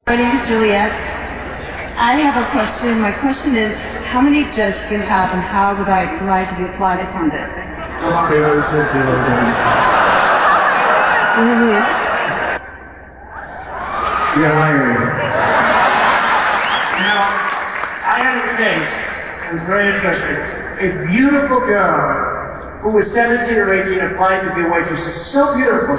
My name is Juliet. I have a question. My question is, how many justs do you have and how would I apply to be applied attendance? You're hired. Now, I had a case, it was very interesting. A beautiful girl who was 17 or 18 applied to be a waitress. She's so beautiful.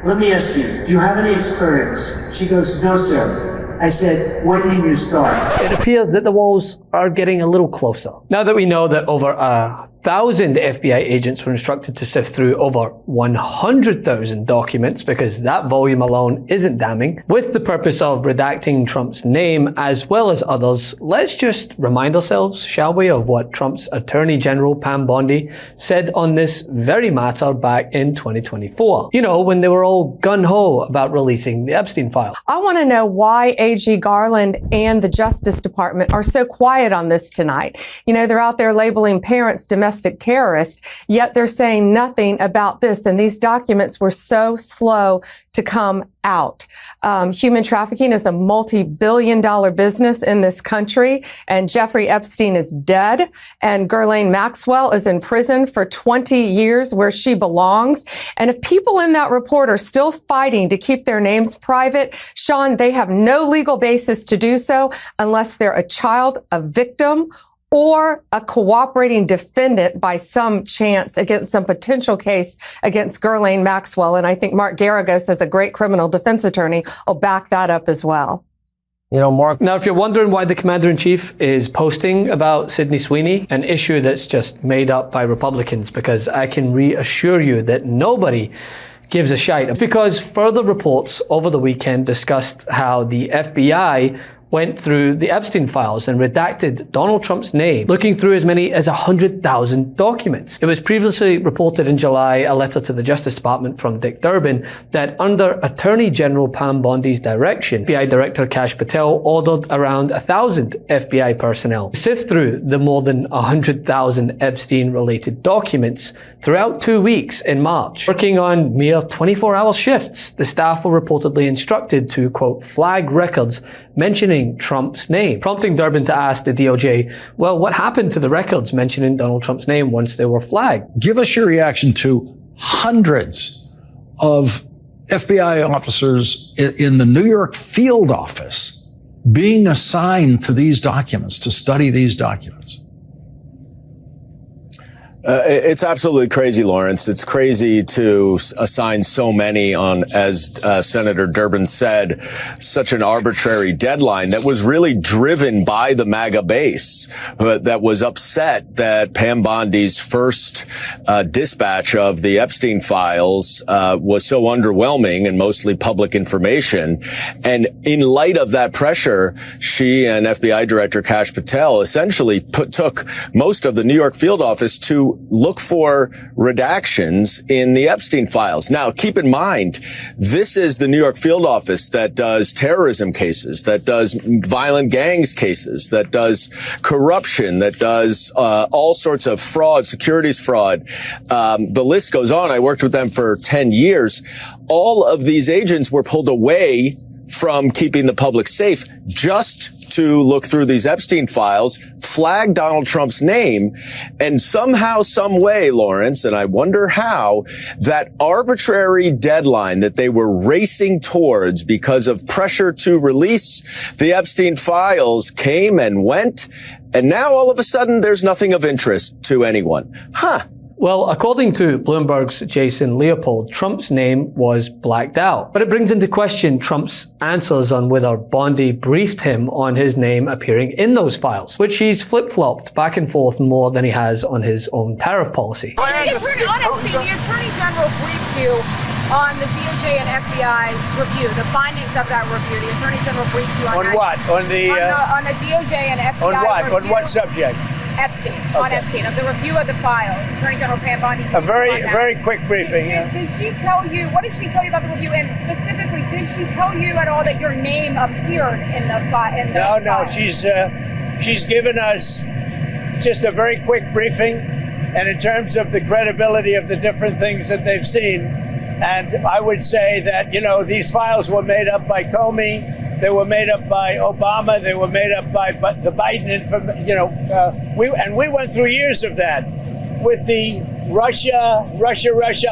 Let me ask you, do you have any experience? She goes, no, sir. I said, when can you start? It appears that the walls are getting a little closer. Now that we know that over 1,000 FBI agents were instructed to sift through over 100,000 documents, because that volume alone isn't damning, with the purpose of redacting Trump's name as well as others, let's just remind ourselves, shall we, of what Trump's Attorney General Pam Bondi said on this very matter back in 2024. You know, when they were all gung-ho about releasing the Epstein files. I want to know why AG Garland and the Justice Department are so quiet on this tonight. You know, they're out there labeling parents domestic terrorists, yet they're saying nothing about this. And these documents were so slow to come out. Human trafficking is a multi-billion-dollar business in this country, and Jeffrey Epstein is dead, and Ghislaine Maxwell is in prison for 20 years where she belongs. And if people in that report are still fighting to keep their names private, Sean, they have no legal basis to do so unless they're a child, a victim, or a cooperating defendant by some chance against some potential case against Ghislaine Maxwell. And I think Mark Garagos, as a great criminal defense attorney, will back that up as well. You know, Mark. Now, if you're wondering why the Commander-in-Chief is posting about Sydney Sweeney, an issue that's just made up by Republicans, because I can reassure you that nobody gives a shite. Because further reports over the weekend discussed how the FBI went through the Epstein files and redacted Donald Trump's name, looking through as many as 100,000 documents. It was previously reported in July, a letter to the Justice Department from Dick Durbin, that under Attorney General Pam Bondi's direction, FBI Director Kash Patel ordered around 1,000 FBI personnel to sift through the more than 100,000 Epstein-related documents throughout 2 weeks in March. Working on mere 24-hour shifts, the staff were reportedly instructed to, quote, flag records mentioning Trump's name, prompting Durbin to ask the DOJ, well, what happened to the records mentioning Donald Trump's name once they were flagged? Give us your reaction to hundreds of FBI officers in the New York field office being assigned to these documents, to study these documents. It's absolutely crazy, Lawrence. It's crazy to assign so many on, as Senator Durbin said, such an arbitrary deadline that was really driven by the MAGA base, that was upset that Pam Bondi's first dispatch of the Epstein files was so underwhelming and mostly public information. And in light of that pressure, she and FBI Director Kash Patel essentially took most of the New York field office to look for redactions in the Epstein files. Now, keep in mind, this is the New York field office that does terrorism cases, that does violent gangs cases, that does corruption, that does all sorts of fraud, securities fraud. The list goes on. I worked with them for 10 years. All of these agents were pulled away from keeping the public safe just to look through these Epstein files, flag Donald Trump's name, and somehow, some way, Lawrence, and I wonder how, that arbitrary deadline that they were racing towards because of pressure to release the Epstein files came and went, and now all of a sudden there's nothing of interest to anyone. Well, according to Bloomberg's Jason Leopold, Trump's name was blacked out. But it brings into question Trump's answers on whether Bondi briefed him on his name appearing in those files, which he's flip-flopped back and forth more than he has on his own tariff policy. The Attorney General briefed you on the DOJ and FBI review, the findings of that review. The Attorney General briefed you on that. On what? On the DOJ and FBI On what? review. On what subject? Epstein, okay. On Epstein, of the review of the files. Attorney General Pam Bondi. A very quick briefing. Did she tell you, what did she tell you about the review? And specifically, did she tell you at all that your name appeared in the file? No, she's given us just a very quick briefing. And in terms of the credibility of the different things that they've seen, And I would say that, these files were made up by Comey, they were made up by Obama, they were made up by the Biden, we went through years of that with the Russia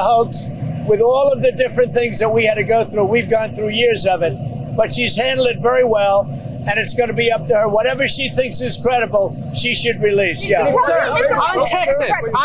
hoax, with all of the different things that we had to go through. We've gone through years of it, but she's handled it very well. And it's going to be up to her. Whatever she thinks is credible, she should release. Yeah. On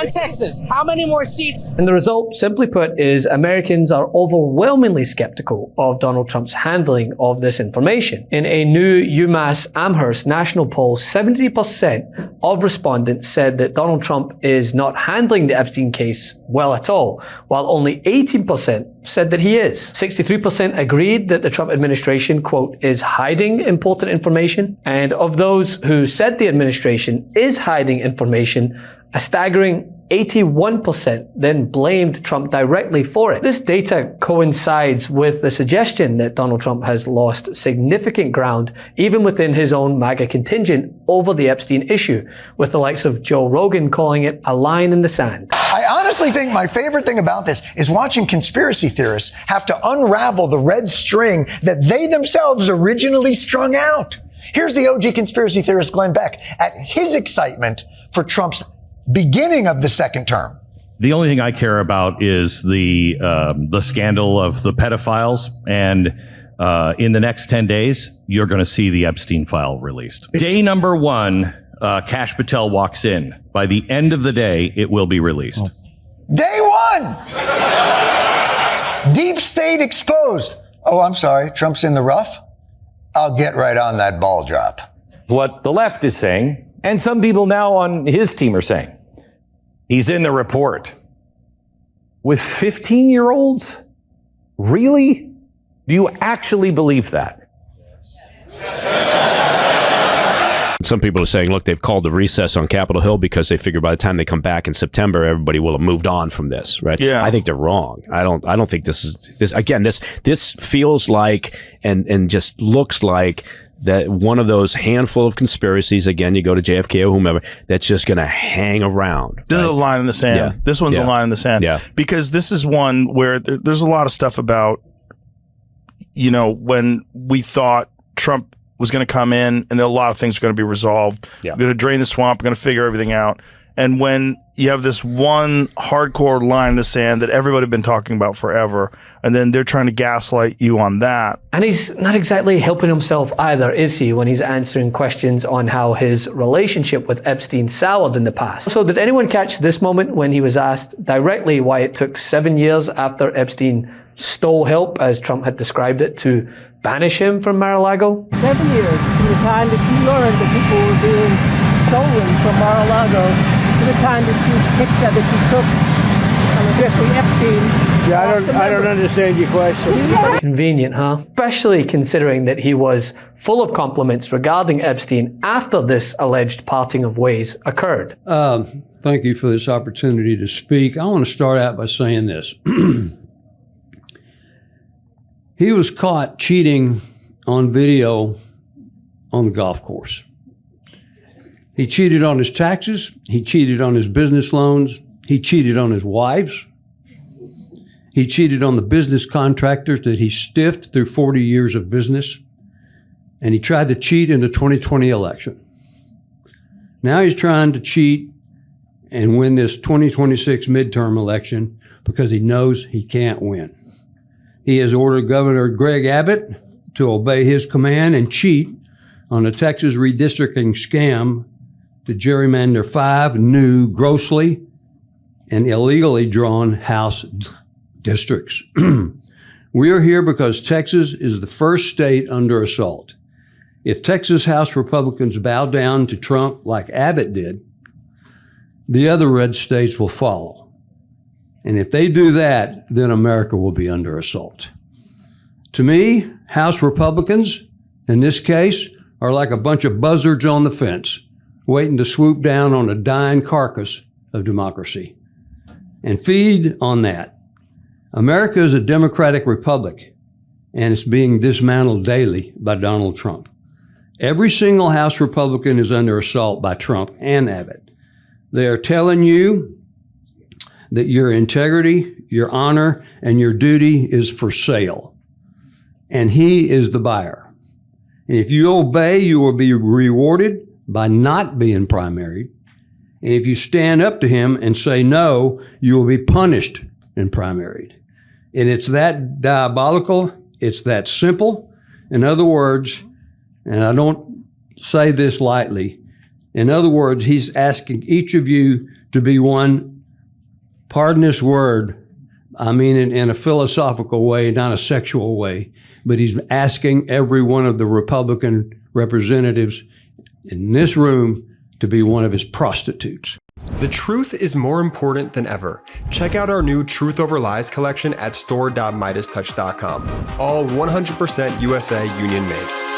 Texas, how many more seats? And the result, simply put, is Americans are overwhelmingly skeptical of Donald Trump's handling of this information. In a new UMass Amherst national poll, 70% of respondents said that Donald Trump is not handling the Epstein case well at all, while only 18% said that he is. 63% agreed that the Trump administration, quote, is hiding important information. And of those who said the administration is hiding information, a staggering 81% then blamed Trump directly for it. This data coincides with the suggestion that Donald Trump has lost significant ground, even within his own MAGA contingent, over the Epstein issue, with the likes of Joe Rogan calling it a line in the sand. I honestly think my favorite thing about this is watching conspiracy theorists have to unravel the red string that they themselves originally strung out. Here's the OG conspiracy theorist Glenn Beck at his excitement for Trump's beginning of the second term. The only thing I care about is the scandal of the pedophiles, and in the next 10 days, you're going to see the Epstein file released. Day number 1, Kash Patel walks in. By the end of the day, it will be released. Day 1! Deep state exposed. Oh, I'm sorry, Trump's in the rough? I'll get right on that ball drop. What the left is saying, and some people now on his team are saying, he's in the report. With 15-year-olds? Really? Do you actually believe that? Some people are saying, look, they've called the recess on Capitol Hill because they figure by the time they come back in September, everybody will have moved on from this, right? Yeah. I think they're wrong. I don't think this feels like and just looks like that one of those handful of conspiracies, again, you go to JFK or whomever, that's just going to hang around. This is a line in the sand. Yeah. This one's a line in the sand. Yeah. Because this is one where there's a lot of stuff about, when we thought Trump was going to come in and a lot of things are going to be resolved. Yeah. We're going to drain the swamp. We're going to figure everything out. And when you have this one hardcore line in the sand that everybody had been talking about forever, and then they're trying to gaslight you on that. And he's not exactly helping himself either, is he, when he's answering questions on how his relationship with Epstein soured in the past. So did anyone catch this moment when he was asked directly why it took 7 years after Epstein stole help, as Trump had described it, to banish him from Mar-a-Lago? 7 years from the time that you learned that people were being stolen from Mar-a-Lago to the time that you took Jeffrey Epstein. Yeah, I don't understand your question. Convenient, huh? Especially considering that he was full of compliments regarding Epstein after this alleged parting of ways occurred. Thank you for this opportunity to speak. I want to start out by saying this. He was caught cheating on video on the golf course. He cheated on his taxes. He cheated on his business loans. He cheated on his wives. He cheated on the business contractors that he stiffed through 40 years of business. And he tried to cheat in the 2020 election. Now he's trying to cheat and win this 2026 midterm election because he knows he can't win. He has ordered Governor Greg Abbott to obey his command and cheat on the Texas redistricting scam to gerrymander 5 new, grossly and illegally drawn House districts. We are here because Texas is the first state under assault. If Texas House Republicans bow down to Trump like Abbott did, the other red states will follow. And if they do that, then America will be under assault. To me, House Republicans, in this case, are like a bunch of buzzards on the fence, waiting to swoop down on a dying carcass of democracy and feed on that. America is a democratic republic, and it's being dismantled daily by Donald Trump. Every single House Republican is under assault by Trump and Abbott. They are telling you that your integrity, your honor, and your duty is for sale. And he is the buyer. And if you obey, you will be rewarded by not being primaried. And if you stand up to him and say no, you will be punished and primaried. And it's that diabolical, it's that simple. In other words, and I don't say this lightly, in other words, he's asking each of you to be one, pardon this word, I mean in a philosophical way, not a sexual way, but he's asking every one of the Republican representatives in this room to be one of his prostitutes. The truth is more important than ever. Check out our new Truth Over Lies collection at store.MeidasTouch.com. All 100% USA union made.